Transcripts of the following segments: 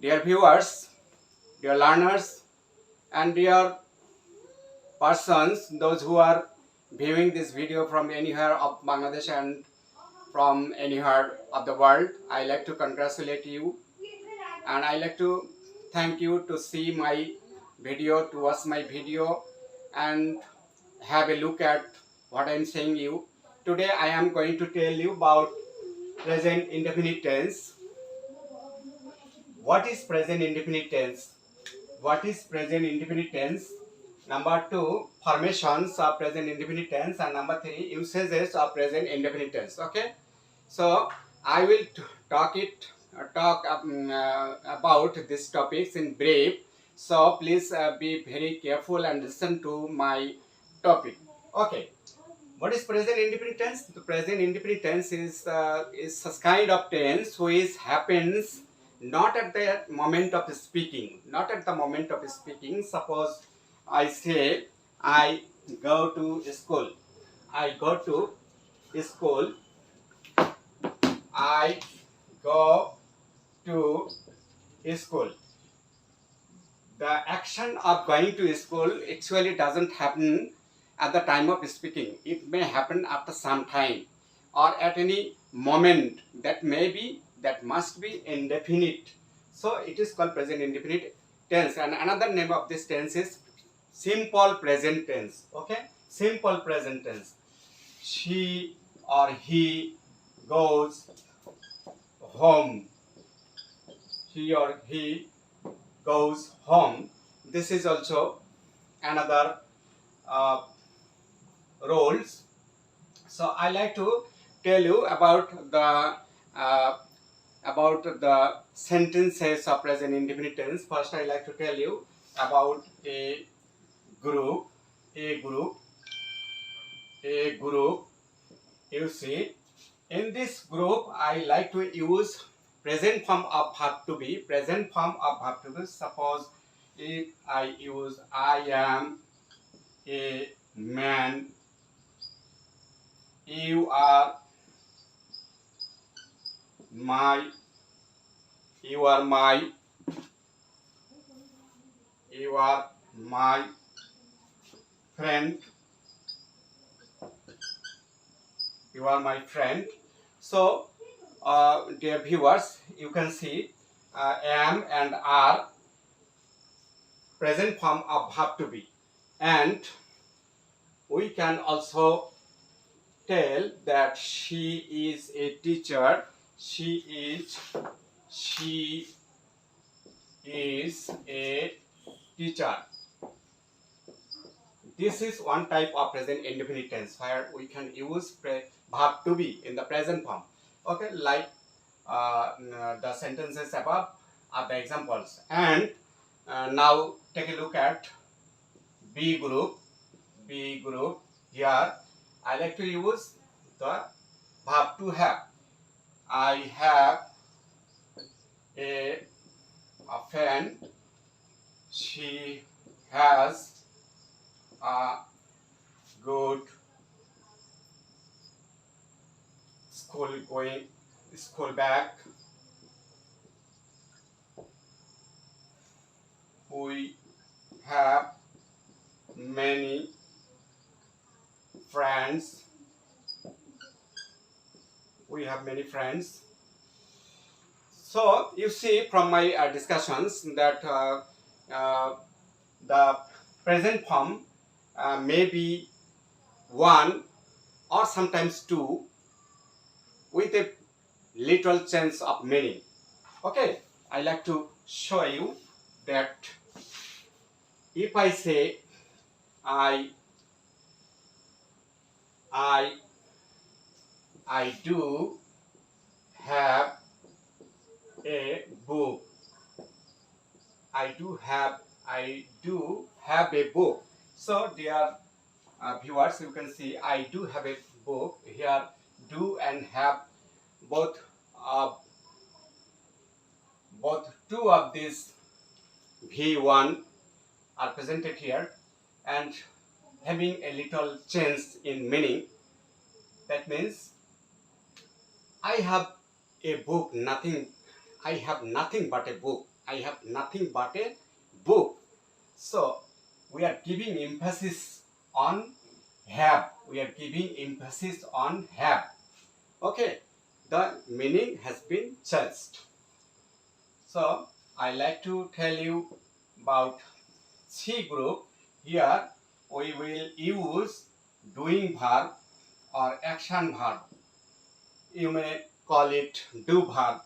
Dear viewers, dear learners, and dear persons, those who are viewing this video from anywhere of Bangladesh and from anywhere of the world, I like to congratulate you and I like to thank you to see my video, to watch my video and have a look at what I am saying you. Today I am going to tell you about present indefinite tense. What is present indefinite tense? What is present indefinite tense? Number 2, formations of present indefinite tense, and number 3, usages of present indefinite tense. Okay, so I will talk about these topics in brief. So please be very careful and listen to my topic. Okay, what is present indefinite tense? The present indefinite tense is such kind of tense which happens not at the moment of speaking. Not at the moment of speaking. Suppose I say I go to school. I go to school. I go to school. The action of going to school actually doesn't happen at the time of speaking. It may happen after some time or at any moment that must be indefinite. So it is called present indefinite tense, and another name of this tense is simple present tense. Okay, simple present tense. She or he goes home. She or he goes home. This is also another uh, roles. So I like to tell you uh, about the sentences of present indefinite tense. First, I like to tell you about a group. A group. A group. You see, in this group, I like to use present form of verb to be. Present form of verb to be. Suppose if I use I am a man, you are my, you are my, you are my friend, you are my friend. So, dear viewers, you can see am and are present form of verb to be, and we can also tell that she is a teacher. She is a teacher. This is one type of present indefinite tense where we can use verb to be in the present form. Okay, like the sentences above are the examples. And now take a look at B group. B group. Here I like to use the verb to have. I have a friend. She has a good school bag. We have many friends. We have many friends. So you see from my discussions that the present form may be one or sometimes two with a little change of meaning. Okay, I like to show you that if I say I do have a book. I do have a book. So dear viewers, you can see I do have a book. Here do and have both two of these V1 are presented here and having a little change in meaning. That means I have a book, nothing. I have nothing but a book. I have nothing but a book. So we are giving emphasis on have. We are giving emphasis on have. Okay, the meaning has been changed. So I like to tell you about C group. Here we will use doing verb or action verb. You may call it do verb.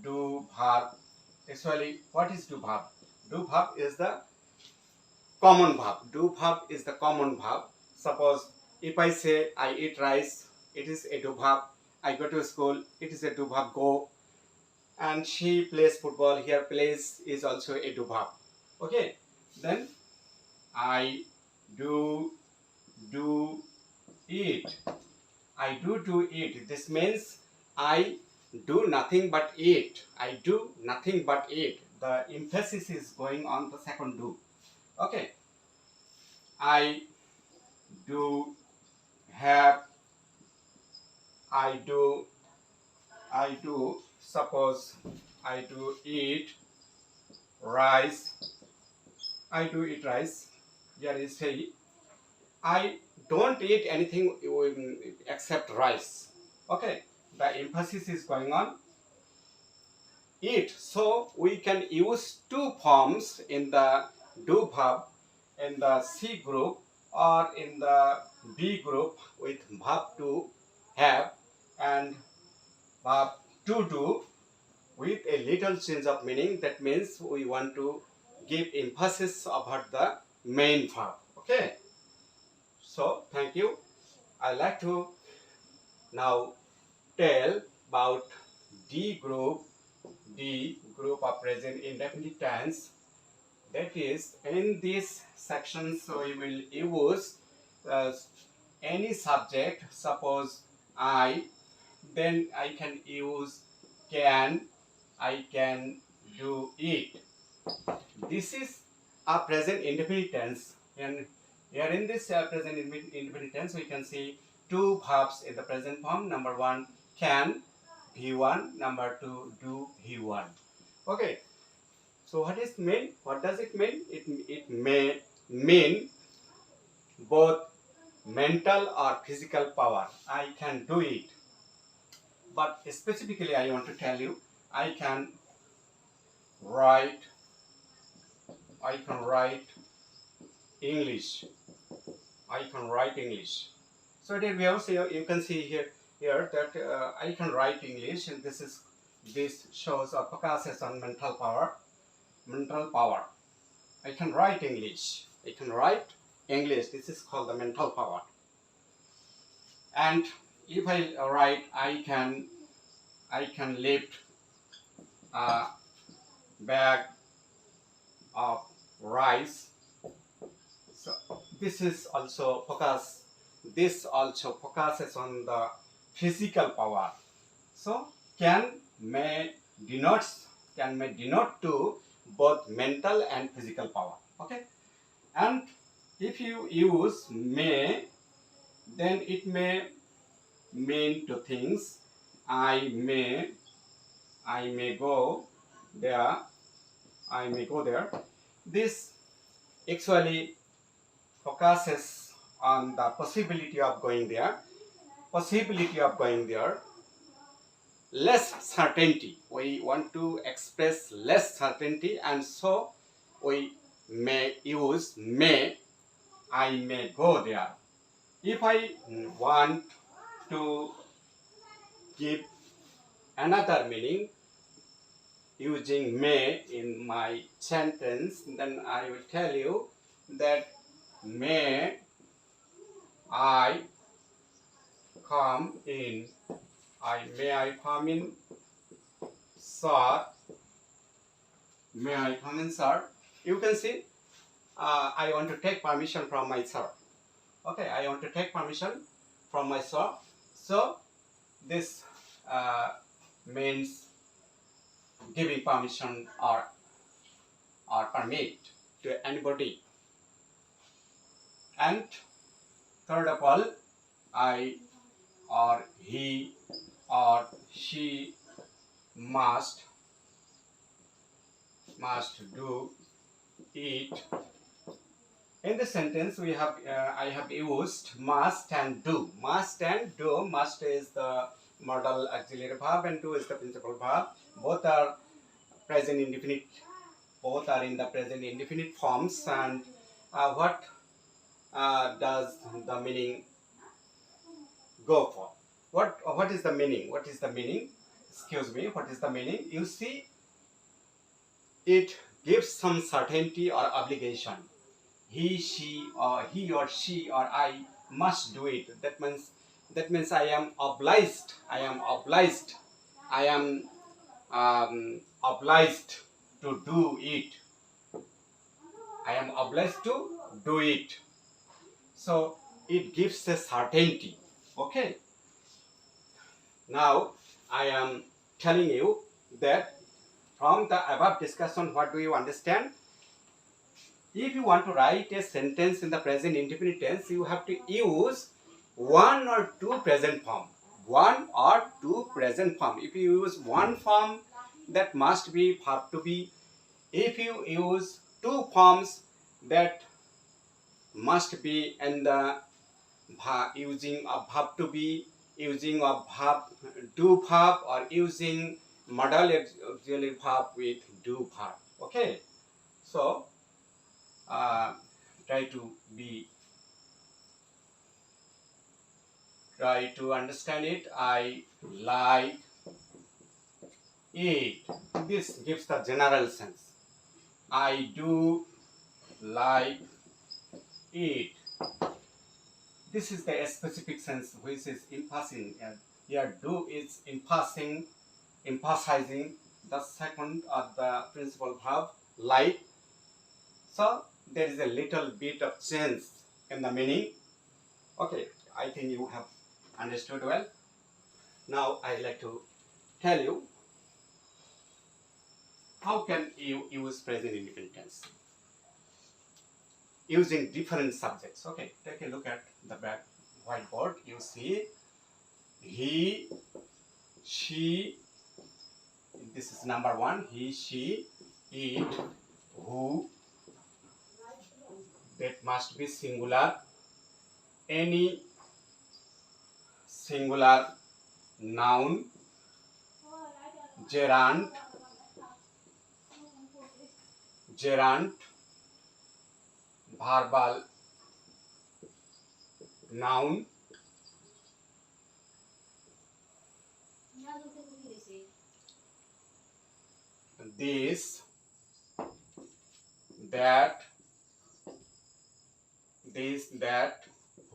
Do verb. Actually, what is do verb? Do verb is the common verb. Do verb is the common verb. Suppose if I say I eat rice, it is a do verb. I go to school, it is a do verb go. And she plays football, here plays is also a do verb. Okay, then I do eat. I do eat. This means I do nothing but eat. I do nothing but eat. The emphasis is going on the second do. Okay. I do have. I do. Suppose I do eat rice. I do eat rice. Here is say I don't eat anything except rice. Okay, the emphasis is going on eat. So we can use two forms in the do verb in the C group or in the B group with verb to have and verb to do with a little change of meaning. That means we want to give emphasis about the main verb. Okay. So thank you. I like to now tell about D group of present indefinite tense. That is, in this section, so we will use any subject. Suppose I, then I can use can. I can do it. This is a present indefinite tense, and here in this present indefinite tense we can see two verbs in the present form. Number one, can, V1. Number two, do, V1. Okay. So what is mean? What does it mean? It may mean both mental or physical power. I can do it. But specifically I want to tell you, I can write English. I can write English. So then we also you can see here that I can write English, and this shows a focus on mental power. Mental power. I can write English. I can write English. This is called the mental power. And if I write, I can lift a bag of rice. So this is also focus. This also focuses on the physical power. So may denote to both mental and physical power. Okay, and if you use may, then it may mean two things. I may go there. I may go there. This actually focuses on the possibility of going there. Possibility of going there. Less certainty. We want to express less certainty, and so we may use may. I may go there. If I want to give another meaning using may in my sentence, then I will tell you that may I come in. May I come in, sir? May I come in, sir? You can see, I want to take permission from my sir. Okay, I want to take permission from my sir. So this means giving permission or permit to anybody. And third of all, I or he or she must must do it. In this sentence, we have I have used must and do. Must and do. Must is the modal auxiliary verb and do is the principal verb. Both are present indefinite. Both are in the present indefinite forms. And what does the meaning go for? What is the meaning? What is the meaning? Excuse me. What is the meaning? You see, it gives some certainty or obligation. He, she, or he or she or I must do it. That means I am obliged. I am obliged. I am obliged to do it. I am obliged to do it. So it gives a certainty. Okay. Now I am telling you that from the above discussion, what do you understand? If you want to write a sentence in the present indefinite tense, you have to use one or two present form. One or two present form. If you use one form, that must be verb to be. If you use two forms, that must be in the using a verb to be, using a verb do verb, or using modal auxiliary verb with do verb. Okay, so try to understand it. I like it. This gives the general sense. I do like it. This is the specific sense which is emphasizing. Here do is emphasizing the second or the principal verb like. So there is a little bit of change in the meaning. Okay, I think you have understood well. Now I like to tell you how can you use present indefinite tense using different subjects. Okay, take a look at the back whiteboard. You see he, she, this is number one, he, she, it, who, that must be singular, any singular noun, gerund, verbal noun, this, that,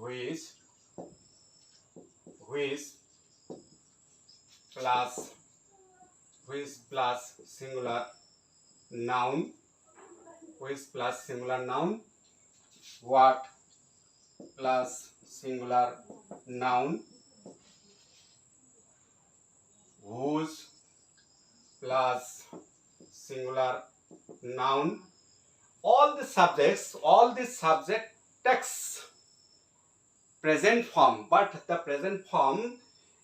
which plus singular noun, what plus singular noun, whose plus singular noun. All the subject takes present form, but the present form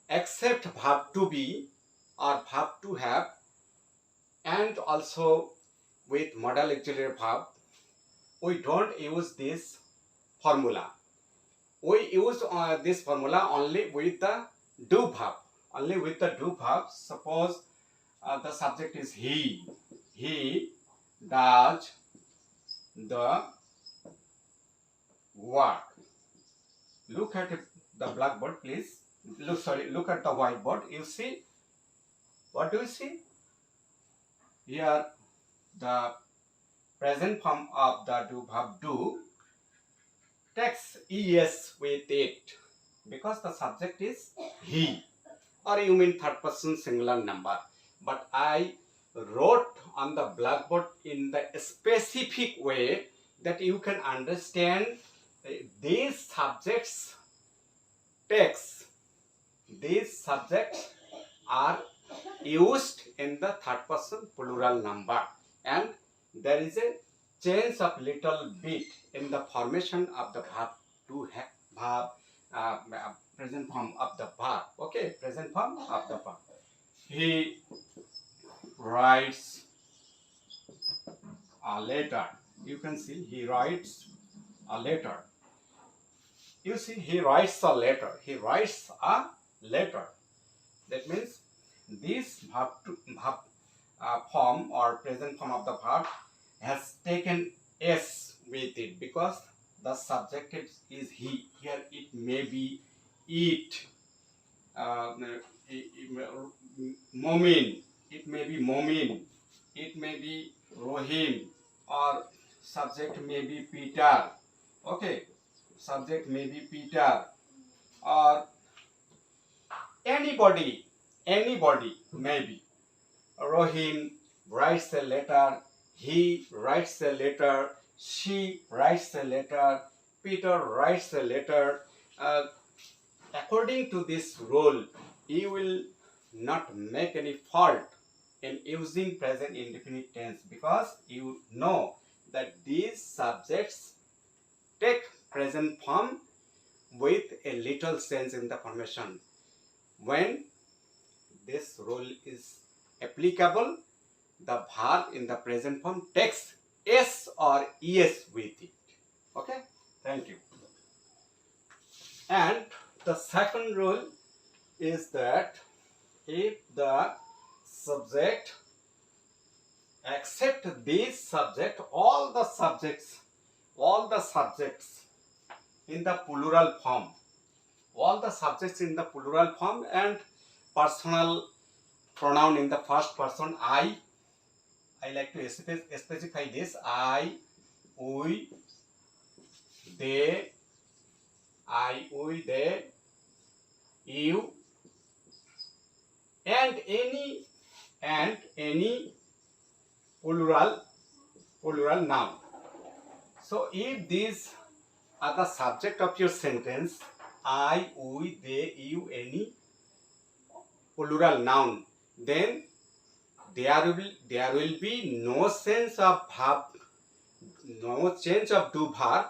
except verb to be or verb to have, and also with modal auxiliary verb, we don't use this formula. We use this formula only with the do verb. Only with the do verb. Suppose the subject is he. He does the work. Look at the blackboard, please. Look at the whiteboard. You see, what do you see? Here, the present form of the do verb do takes es with it because the subject is he, or you mean third person singular number. But I wrote on the blackboard in the specific way that you can understand these subjects are used in the third person plural number, and there is a change of little bit in the formation of the verb to have present form of the verb. Okay, present form of the verb. He writes a letter. You can see he writes a letter. You see, he writes a letter. He writes a letter. That means this verb form or present form of the verb has taken s with it because the subject is he. Here it may be it, Momin. It may be Momin. It may be Rohim, or subject may be Peter. Okay, subject may be Peter, or anybody maybe. Rohim writes a letter, he writes a letter, she writes a letter, Peter writes a letter. According to this rule, you will not make any fault in using present indefinite tense because you know that these subjects take present form with a little change in the formation. When this rule is applicable, the verb in the present form takes s or es with it. Okay, thank you. And the second rule is that if the subject except this subject, all the subjects in the plural form, and personal pronoun in the first person, I like to specify this: I, we, they, you, and any plural noun. So if these are the subject of your sentence, I, we, they, you, any plural noun, then there will be no sense of verb, no change of do verb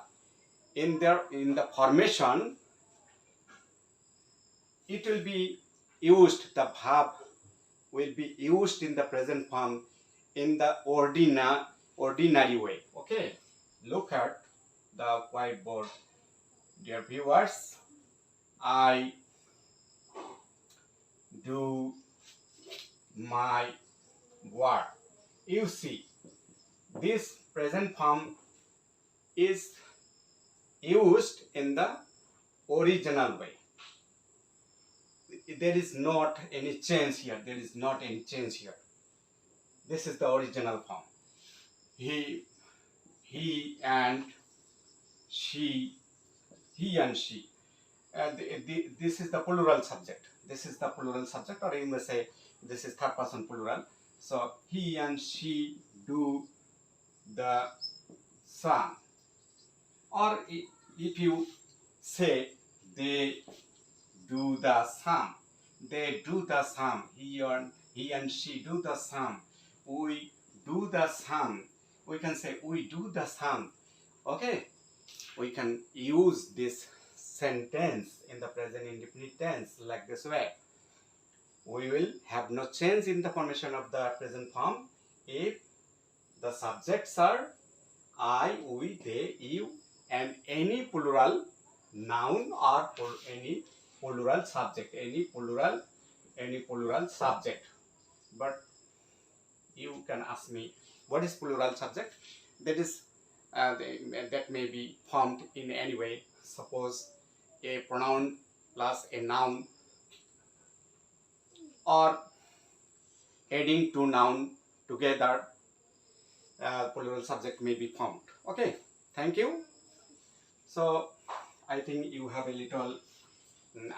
in the formation. It will be used, the verb will be used in the present form in the ordinary way. Okay, look at the whiteboard, dear viewers. I do my work. You see, this present form is used in the original way. There is not any change here. This is the original form. He and she, this is the plural subject. Or you may say this is third person plural. So he and she do the sum. Or if you say they do the sum, he and she do the sum, we do the sum, we can say we do the sum. Okay, we can use this sentence in the present indefinite tense like this way. We will have no change in the formation of the present form if the subjects are I, we, they, you, and any plural noun or any plural subject, But you can ask me, what is plural subject? That is that may be formed in any way. Suppose a pronoun plus a noun, or adding two noun together, plural subject may be formed. Okay, thank you. So I think you have a little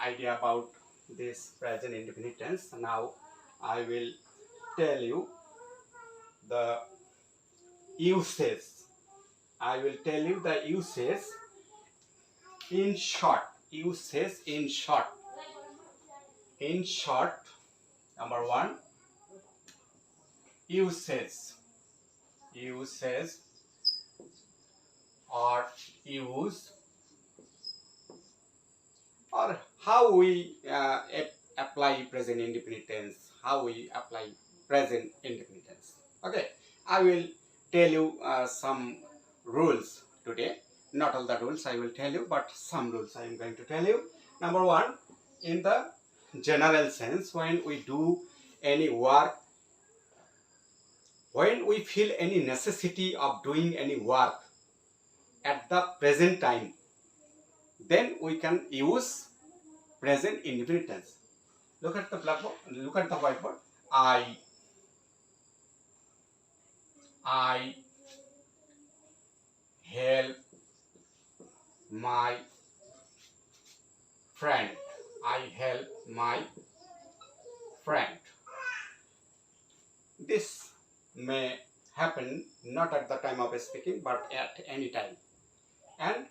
idea about this present indefinite tense. Now I will tell you the usage. In short. Number one, usage or use, or how we apply present indefinite tense. Okay, I will tell you some rules today. Not all the rules I will tell you, but some rules I am going to tell you. Number one, in the general sense, when we do any work, when we feel any necessity of doing any work at the present time, then we can use present indefinite tense. Look at the blackboard, look at the whiteboard. I help my friend. I help my friend. This may happen not at the time of speaking, but at any time. And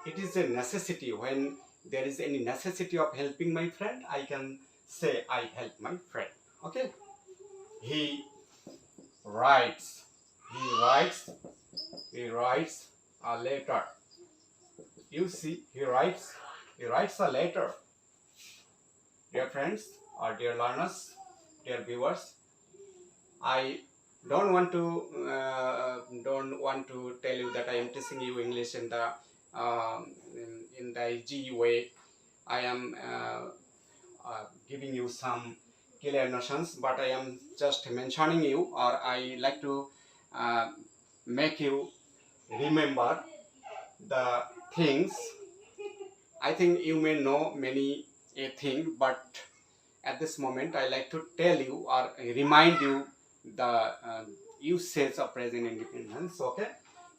it is a necessity. When there is any necessity of helping my friend, I can say I help my friend. Okay? He writes. He writes a letter. You see, he writes a letter. Dear friends or dear learners, dear viewers, I don't want to tell you that I am teaching you English in the easy way. I am giving you some clear notions, but I am just mentioning you, or I like to make you remember the things. I think you may know many a thing, but at this moment I like to tell you or remind you the usage of present indefinite. Okay,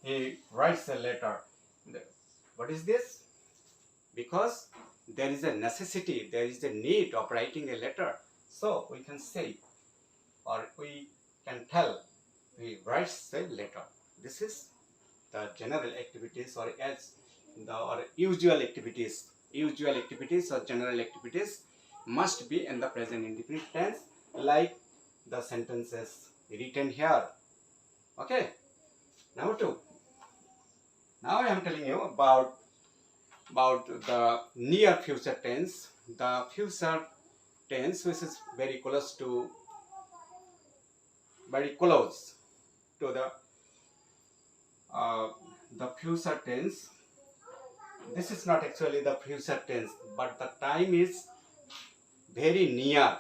he writes a letter. What is this? Because there is a necessity, there is a need of writing a letter, so we can say or we can tell he writes a letter. This is the general activities, or as the or usual activities or general activities must be in the present indefinite tense, like the sentences written here. Okay, now I am telling you about the near future tense, the future tense, which is very close to the future tense. This is not actually the future tense, but the time is very near.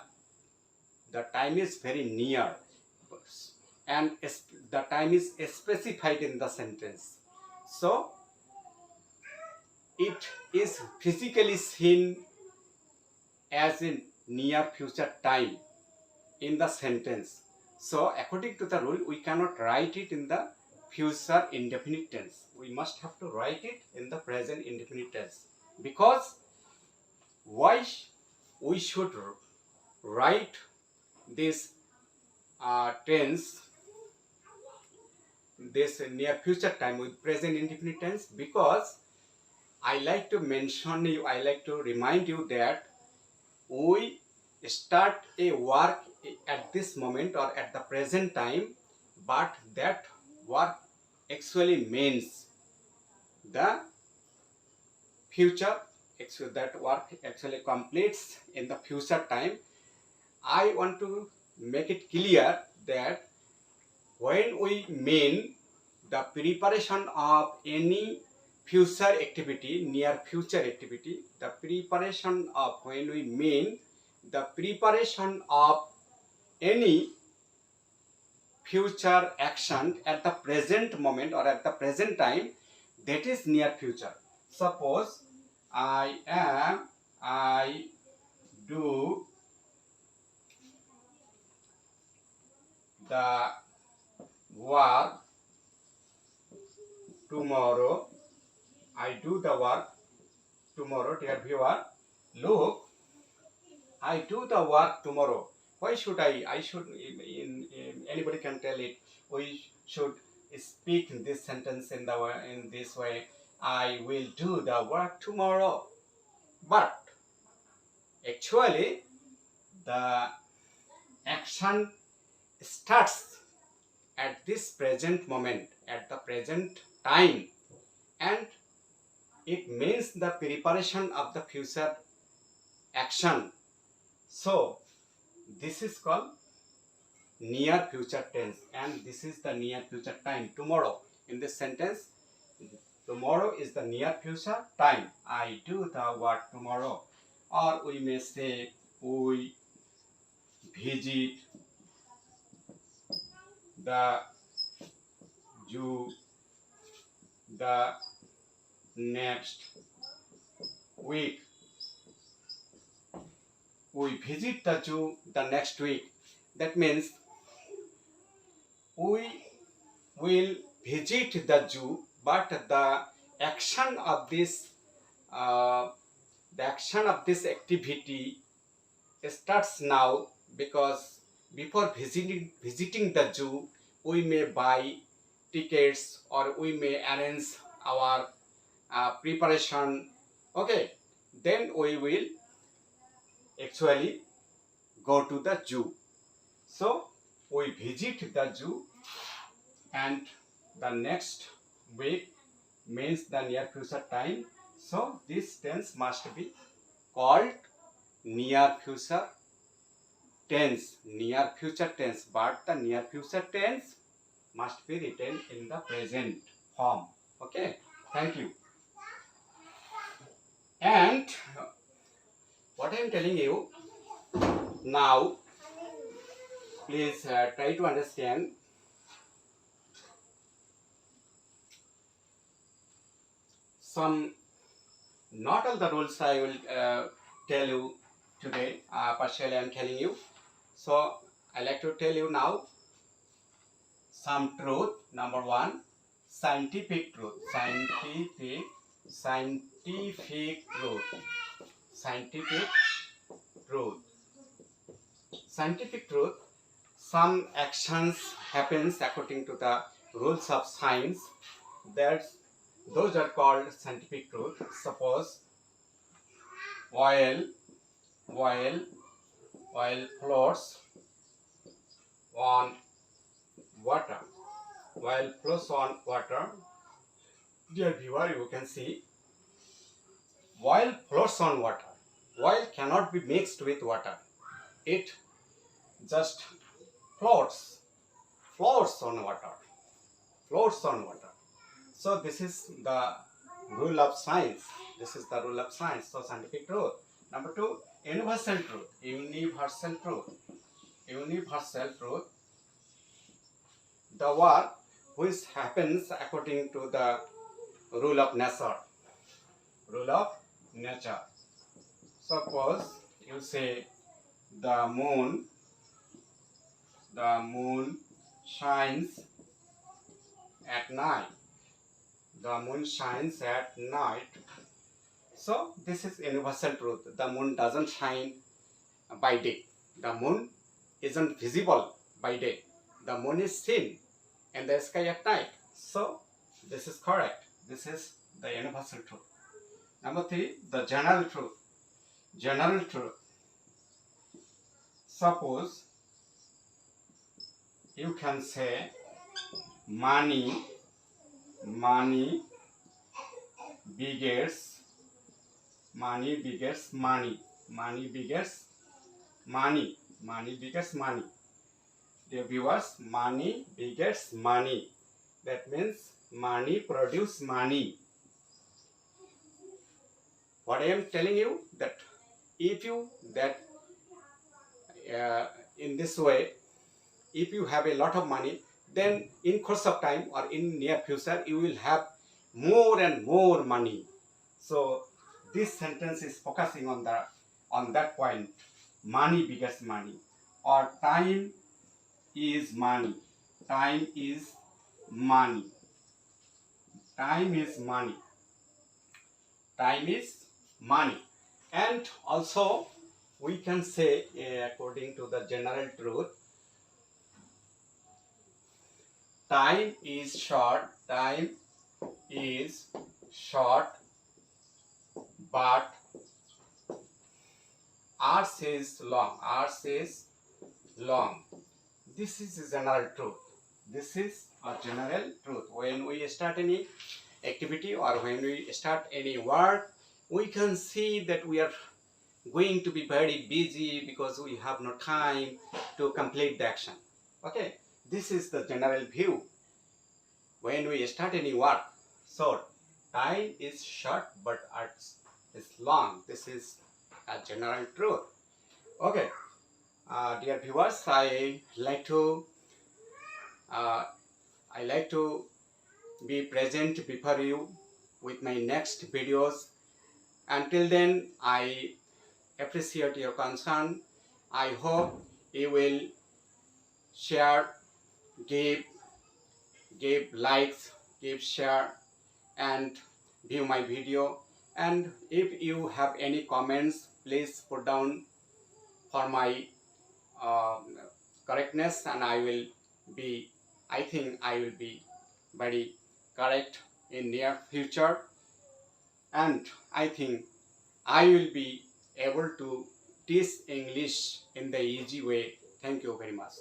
The time is very near, and the time is specified in the sentence. So it is physically seen as in near future time in the sentence. So according to the rule, we cannot write it in the future indefinite tense. We must have to write it in the present indefinite tense. Because why we should write this tense, this near future time with present indefinite tense? Because I like to remind you that we start a work at this moment or at the present time, but that work actually means the future. Actually, that work actually completes in the future time. I want to make it clear that when we mean the preparation of any future activity, near future activity, when we mean the preparation of any future action at the present moment or at the present time, that is near future. Suppose I do the work tomorrow. I do the work tomorrow, dear viewer. Look, I do the work tomorrow. Why should I should, anybody can tell it. We should speak this sentence in this way. I will do the work tomorrow. But actually, the action starts at this present moment, at the present time, and it means the preparation of the future action. So this is called near future tense, and this is the near future time, tomorrow. In this sentence, tomorrow is the near future time. I do the work tomorrow. Or we may say we visit the zoo the next week. We visit the zoo the next week. That means we will visit the zoo, but the action of this activity starts now, because before visiting the zoo, we may buy tickets or we may arrange our preparation. Okay, then we will actually go to the zoo. So we visit the zoo, and the next week means the near future time. So this tense must be called near future tense, but the near future tense must be written in the present form. Okay, thank you. And what I am telling you now, please try to understand. Not all the rules I will tell you today, partially I am telling you. So I like to tell you now some truth. Number one, scientific truth. Scientific truth. Some actions happens according to the rules of science. Those are called scientific truth. Suppose oil floats on water. Dear viewer, you can see oil floats on water. Oil cannot be mixed with water. It just floats on water. So this is the rule of science. So scientific truth. Number two, universal truth. The work which happens according to the rule of nature. Suppose you say the moon shines at night. So this is universal truth. The moon doesn't shine by day. The moon isn't visible by day. The moon is seen in the sky at night. So this is correct. This is the universal truth. Number three, the general truth. Suppose you can say money begets money. Dear viewers, money begets money. That means money produces money. What I am telling you, that if you in this way, if you have a lot of money, then in course of time or in near future you will have more and more money. So this sentence is focusing on that point. Money begets money, or time is money. Time is money. And also we can say, according to the general truth, time is short, but ours is long. This is a general truth. When we start any activity or when we start any work, we can see that we are going to be very busy because we have no time to complete the action. Okay, this is the general view when we start any work. So time is short but art is long. This is a general truth. Okay, dear viewers, uh, I like to be present before you with my next videos. Until then, I appreciate your concern. I hope you will share, give, give likes, give share, and view my video. And if you have any comments, please put down for my uh, correctness, and I think I will be very correct in near future, and I think I will be able to teach English in the easy way. Thank you very much.